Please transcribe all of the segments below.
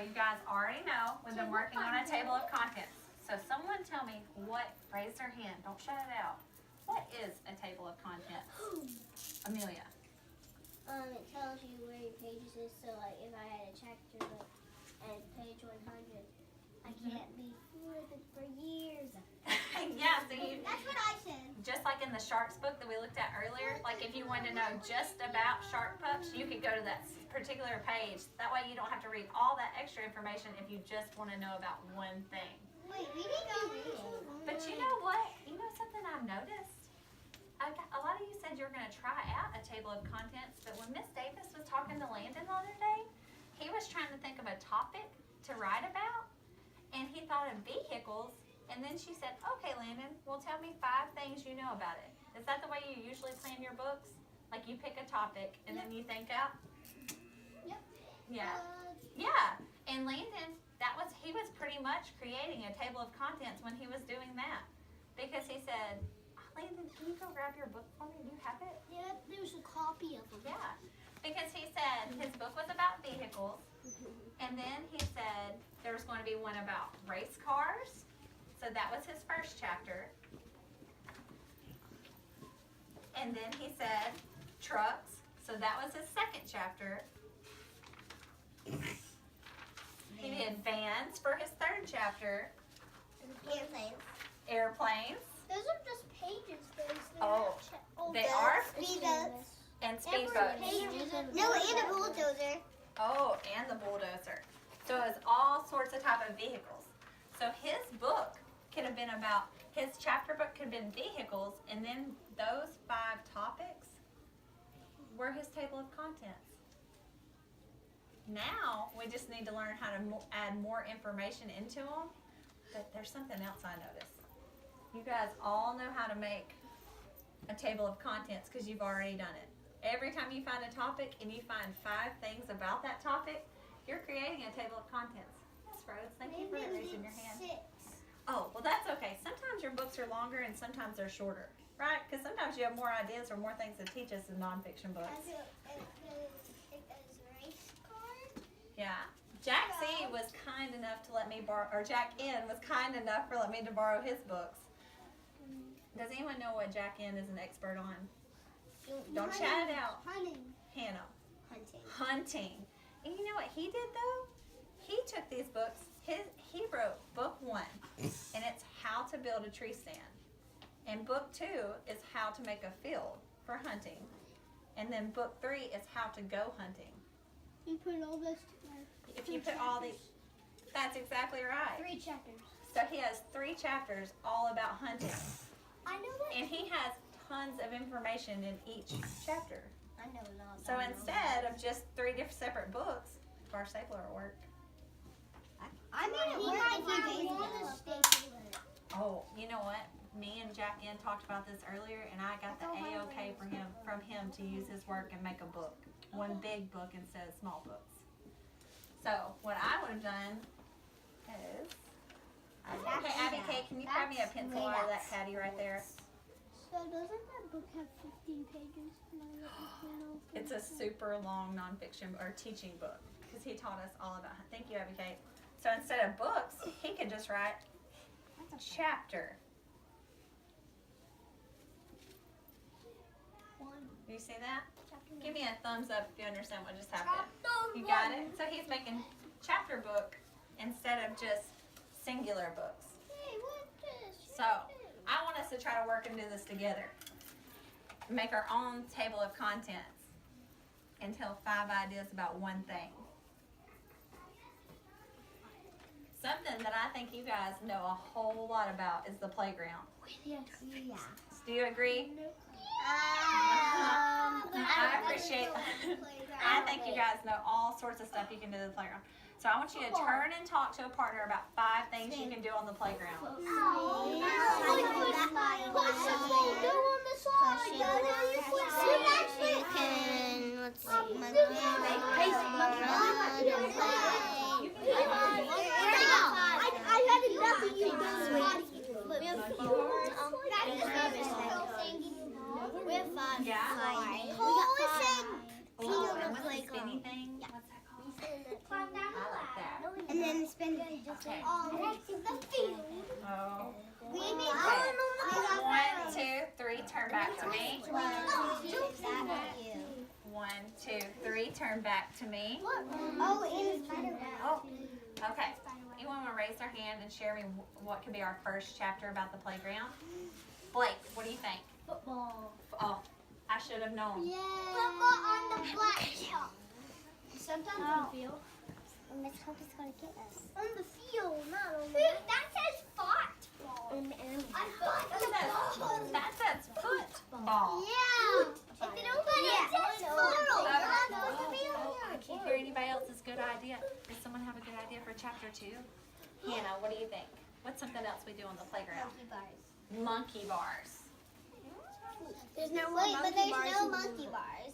you guys already know we've been working on a table of contents. So someone tell me raise their hand, don't shut it out. What is a table of contents? Amelia. It tells you where your pages is, so like if I had a chapter at page 100, I can't be flipping for years. Yeah, so That's what I said. just like in the Sharks book that we looked at earlier, like if you wanted to know just about shark pups, you could go to that particular page. That way you don't have to read all that extra information if you just want to know about one thing. Wait, we didn't go reading. But you know what? You know something I've noticed? A lot of you said you were going to try out a table of contents, but when Miss Davis was talking to Landon the other day, he was trying to think of a topic to write about, and he thought of vehicles, and then she said, okay, Landon, well, tell me 5 things you know about it. Is that the way you usually plan your books? Like you pick a topic, and then you think out? Yep. Yeah. Yeah, and Landon, he was pretty much creating a table of contents when he was doing that, because he said, Landon, can you go grab your book for me? Do you have it? Yeah, there's a copy of it. Yeah, because he said his book was about vehicles, and then he said there was going to be one about race cars, so that was his first chapter. And then he said trucks, so that was his second chapter. He did vans for his third chapter. Airplanes. Airplanes. Those are just pages. They are Speedboats. and speedboats. No, and a bulldozer. Oh, and the bulldozer. So it was all sorts of type of vehicles. So his book could have been his chapter book could have been vehicles, and then those 5 topics were his table of contents. Now we just need to learn how to add more information into them. But there's something else I noticed. You guys all know how to make a table of contents because you've already done it. Every time you find a topic and you find 5 things about that topic, you're creating a table of contents. Yes, Rose, thank you for raising your hand. 6. Oh, well that's okay. Sometimes your books are longer and sometimes they're shorter, right? Because sometimes you have more ideas or more things to teach us in nonfiction books. Yeah. Jack C was kind enough to let me borrow, or Jack N was kind enough for let me to borrow his books. Does anyone know what Jack N is an expert on? Don't shout it out. Hunting. Hannah. Hunting. Hunting. And you know what he did though? He took these books, he wrote book 1, and it's how to build a tree stand. And book 2 is how to make a field for hunting. And then book 3 is how to go hunting. You put all this together. If you put all these, that's exactly right. 3 chapters. So he has 3 chapters all about hunting. I know that. And he has tons of information in each chapter. I know it all. So instead of just 3 different separate books, our stapler will work. I made it work. Oh, you know what? Me and Jack N talked about this earlier, and I got the A-OK from him to use his work and make a book. One big book instead of small books. So what I would have done is, hey Abby Kate, can you grab me a pencil out of that caddy right there? So doesn't that book have 15 pages? It's a super long nonfiction or teaching book because he taught us all about. Thank you, Abby Kate. So instead of books, he could just write chapter. Do you see that? Give me a thumbs up if you understand what just happened. You got it? So he's making chapter book instead of just singular books. Hey, what's this? So I want us to try to work and do this together. Make our own table of contents and tell 5 ideas about one thing. Something that I think you guys know a whole lot about is the playground. Yes. Yeah. Do you agree? I appreciate that. I think you guys know all sorts of stuff you can do in the playground. So I want you to turn and talk to a partner about 5 things you can do on the playground. Push something, go on the slide. I had nothing you We have 5. Yeah. Polish and Oh, and what's the spinny thing? What's that called? I like that. Okay. The field. Oh. Maybe. 1, 2, 3, turn back to me. 1, 2, 1, 2, 3, turn back to me. Oh, and spider web. Oh. Okay. Anyone want to raise their hand and share me what could be our first chapter about the playground? Blake, what do you think? Football. Oh, I should have known. Yeah. Football on the black. Sometimes on the field. Miss Hope is going to get us. On the field, not on the field. That says football. That says football. Yeah. If they don't put it says football. You're not supposed to be on I here. can't hear anybody else's good idea. Does someone have a good idea for chapter 2? Hannah, what do you think? What's something else we do on the playground? Monkey bars. There's no monkey bars.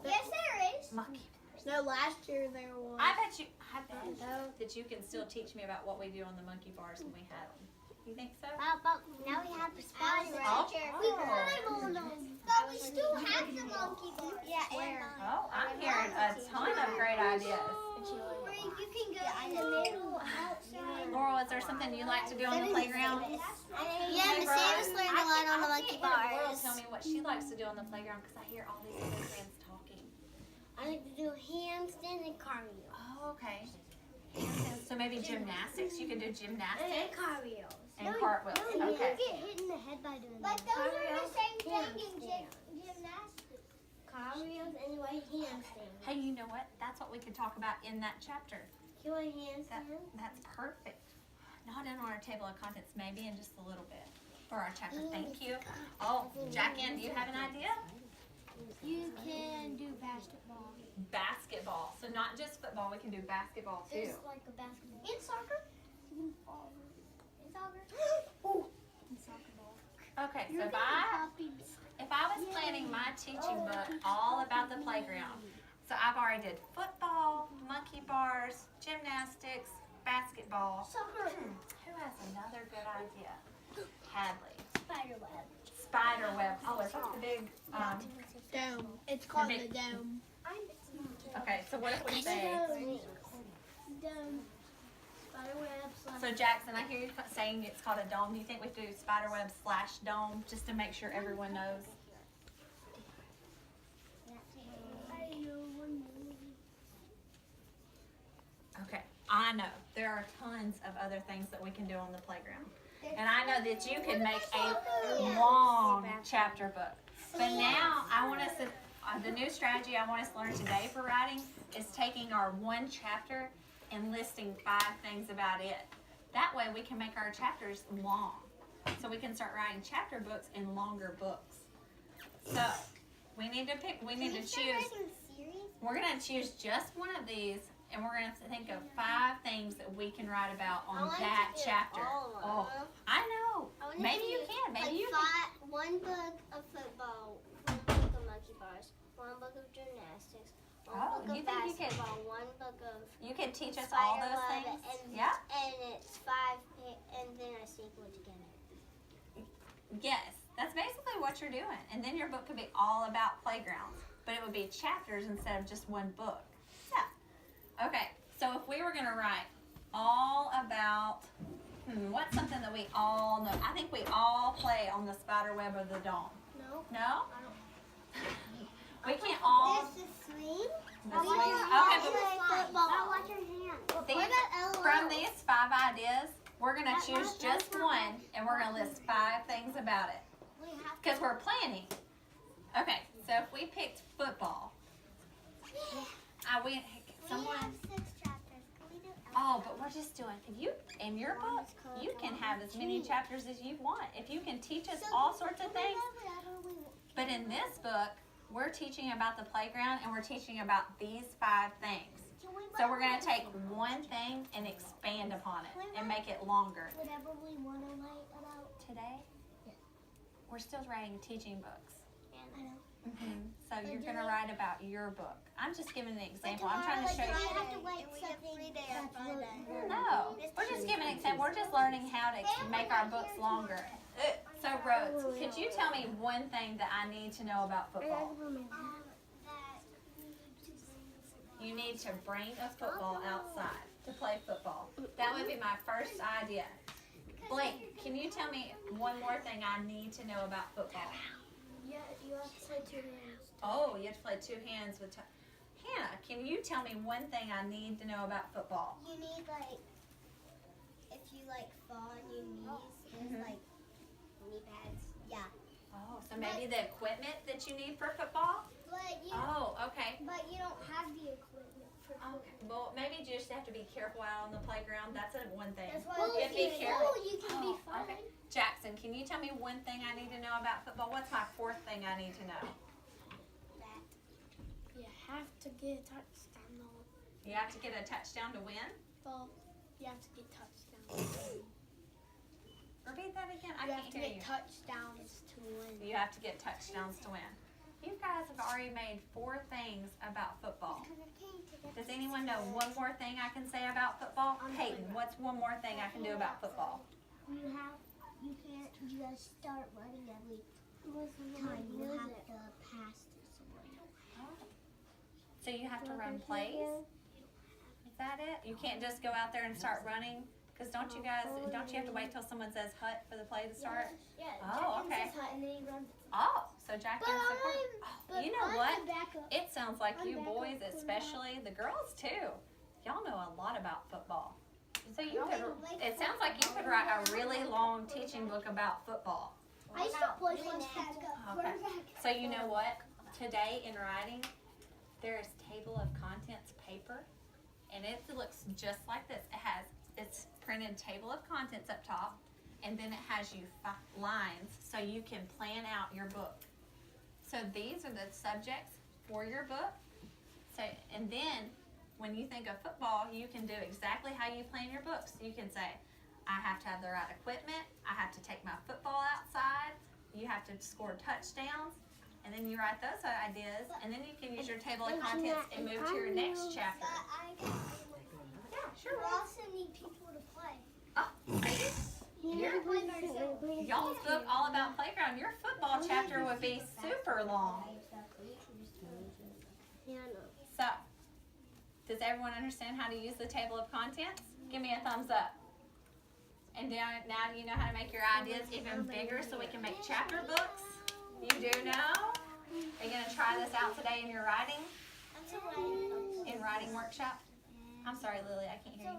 Yes, there is. Monkey. No, last year there was. I bet though that you can still teach me about what we do on the monkey bars when we had them. You think so? But now we have the spider teacher. We climb on them. But we still have the monkey bars. Yeah, where? Oh, I'm hearing a ton of great ideas. Where you can go in the middle, outside. Laurel, is there something you like to do on the playground? Yeah, Miss Davis learned a lot on the monkey Laurel, bars. tell me what she likes to do on the playground because I hear all these other friends talking. I like to do handstand and cardio. Oh, okay. So maybe gymnastics. You can do gymnastics And cartwheels. and cartwheels. You Okay. get hit in the head by doing that. But those are the same thing in gymnastics. Cartwheels and like handstands. Hey, you know what? That's what we could talk about in that chapter. You want handstands? That's perfect. Not in our table of contents, maybe in just a little bit for our chapter. Thank you. Oh, Jackie, do you have an idea? You can do basketball. Basketball. So not just football, we can do basketball too. There's like a basketball. And soccer. And soccer. Oh. And soccer ball. Okay, so if I was planning my teaching book all about the playground, so I've already did football, monkey bars, gymnastics, basketball. Soccer. Who has another good idea? Hadley. Spider web. Spider web. Oh, is that the big Dome. It's called the dome. Okay, so what if we say, Dome. Spider web. so Jackson, I hear you saying it's called a dome. Do you think we do spider web / dome just to make sure everyone knows? Okay, I know there are tons of other things that we can do on the playground. And I know that you could make a long chapter book. But now I want us to, the new strategy I want us to learn today for writing is taking our one chapter and listing 5 things about it. That way we can make our chapters long. So we can start writing chapter books in longer books. So we need to choose, we're going to choose just one of these and we're going to think of 5 things that we can write about on that chapter. Oh, I know. Maybe you can. Maybe you can. One book of football, one book of monkey bars, one book of gymnastics, one book you of think you could- basketball, one book of You can teach us all spider those web, things. and, Yeah. and it's 5, and then I staple it together. Yes, that's basically what you're doing. And then your book could be all about playgrounds, but it would be chapters instead of just one book. Yeah. Okay, so if we were going to write all about, what's something that we all know? I think we all play on the spider web or the dome. No. No? We can't all. There's the swing. The swing. Okay, but Football. Watch your hand. these, What about LOL? from these 5 ideas, we're going to choose just one and we're going to list 5 things about it. We have Because we're planning. Okay, so if we picked football, someone. 6 chapters. Can we do Oh, but we're just doing. You in your book, you can have as many chapters as you want. If you can teach us all sorts of things. But in this book, we're teaching about the playground and we're teaching about these 5 things. So we're going to take one thing and expand upon it and make it longer. Whatever we want to write about. Today, we're still writing teaching books. I know. So you're going to write about your book. I'm just giving an example. I'm trying to show you. I have to write something that's really No, we're just giving an example. We're just learning how to make our books longer. So Rhodes, could you tell me one thing that I need to know about football? that You you need to bring a football outside to play football. That would be my first idea. Blake, can you tell me one more thing I need to know about football? Yeah, you have to play 2 hands. Oh, you have to play 2 hands with Hannah, can you tell me one thing I need to know about football? You need like, if you like fall on your knees, there's Mhm. like knee pads. Yeah. Oh, so maybe the equipment that you need for football? But you, Oh, okay. but you don't have the equipment for Okay. Well, maybe you just have to be careful out on the playground. That's one thing. That's why You have to be careful. you can Oh, be fine. okay. Jackson, can you tell me one thing I need to know about football? What's my 4th thing I need to know? That. You have to get a touchdown though. You have to get a touchdown to win? Well, you have to get touchdowns. Repeat that again. I You can't have to hear get you. touchdowns to win. You have to get touchdowns to win. You guys have already made 4 things about football. Does anyone know one more thing I can say about football? Peyton, what's one more thing I can do about football? You can't just start running every time. You have to pass to someone. So you have to run plays? Is that it? You can't just go out there and start running? Because don't you have to wait till someone says hut for the play to start? Yeah. Oh, Jackson okay. says hut and then he runs. Oh, so Jack But is the quarterback. but You know I'm what? the backup. It sounds like I'm you backup boys, quarterback. especially the girls too, y'all know a lot about football. So it sounds like you could write a really long teaching book about football. I used to play backup Okay. quarterback. So you know what? Today in writing, there is table of contents paper, and it looks just like this. It's printed table of contents up top, and then it has you lines so you can plan out your book. So these are the subjects for your book. So, and then when you think of football, you can do exactly how you plan your books. You can say, I have to have the right equipment, I have to take my football outside, you have to score touchdowns, and then you write those ideas, and then you can use your table of contents and move to your next chapter. Yeah, sure. We also need people to play. Oh, y'all's book all about playground. Your football chapter would be super long. Yeah, I know. So, does everyone understand how to use the table of contents? Give me a thumbs up. And now you know how to make your ideas even bigger so we can make chapter books? You do know? Are you going to try this out today in your writing? In writing workshop? I'm sorry, Lily, I can't hear you.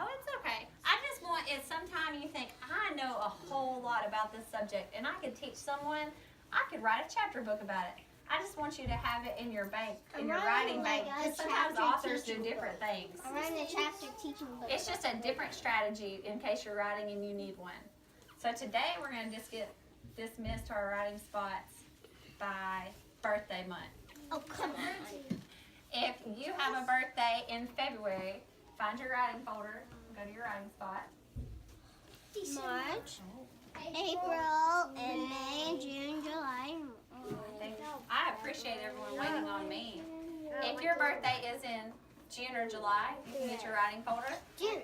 Oh, it's okay. I just want is sometime you think, I know a whole lot about this subject and I could teach someone, I could write a chapter book about it. I just want you to have it in your bank, in your writing bank, because sometimes authors do different things. I'm writing a chapter teaching book. It's just a different strategy in case you're writing and you need one. So today we're going to just get dismissed to our writing spots by birthday month. Oh, come on. If you have a birthday in February, find your writing folder, go to your writing spot. March, April, and May, June, July. I appreciate everyone waiting on me. If your birthday is in June or July, you can get your writing folder. June.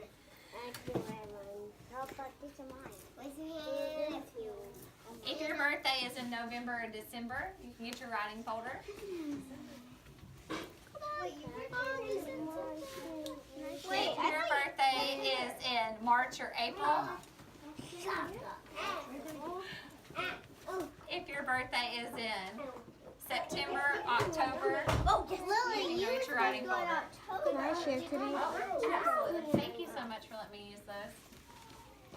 How about this of mine? If your birthday is in November or December, you can get your writing folder. If your birthday is in March or April, if your birthday is in September, October, Oh, Lily, you can get your writing folder. Can I share today? Oh, absolutely. Thank you so much for letting me use those.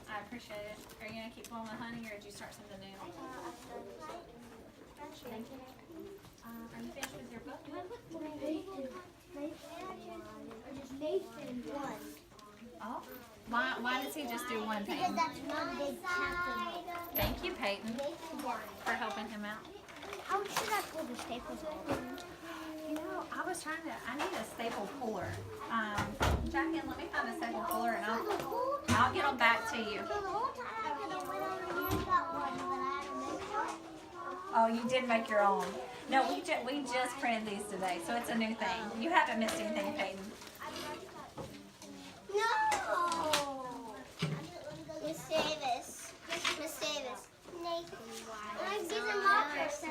I appreciate it. Are you going to keep going with honey or did you start something new? Thank you. Are you finished with your book? Nathan won. Oh. Why does he just do one thing? Because that's one big chapter. Thank you, Peyton, Nathan won. for helping him out. How should I pull the staples off? You know, I need a staple puller. Jackie, let me find a staple puller and I'll get them back to you. So the whole time I went over here and got one, but I had to make one. Oh, you did make your own. No, we just printed these today, so it's a new thing. You haven't missed anything, Peyton. No! Miss Davis. Miss Davis. Nathan. I'm getting markers.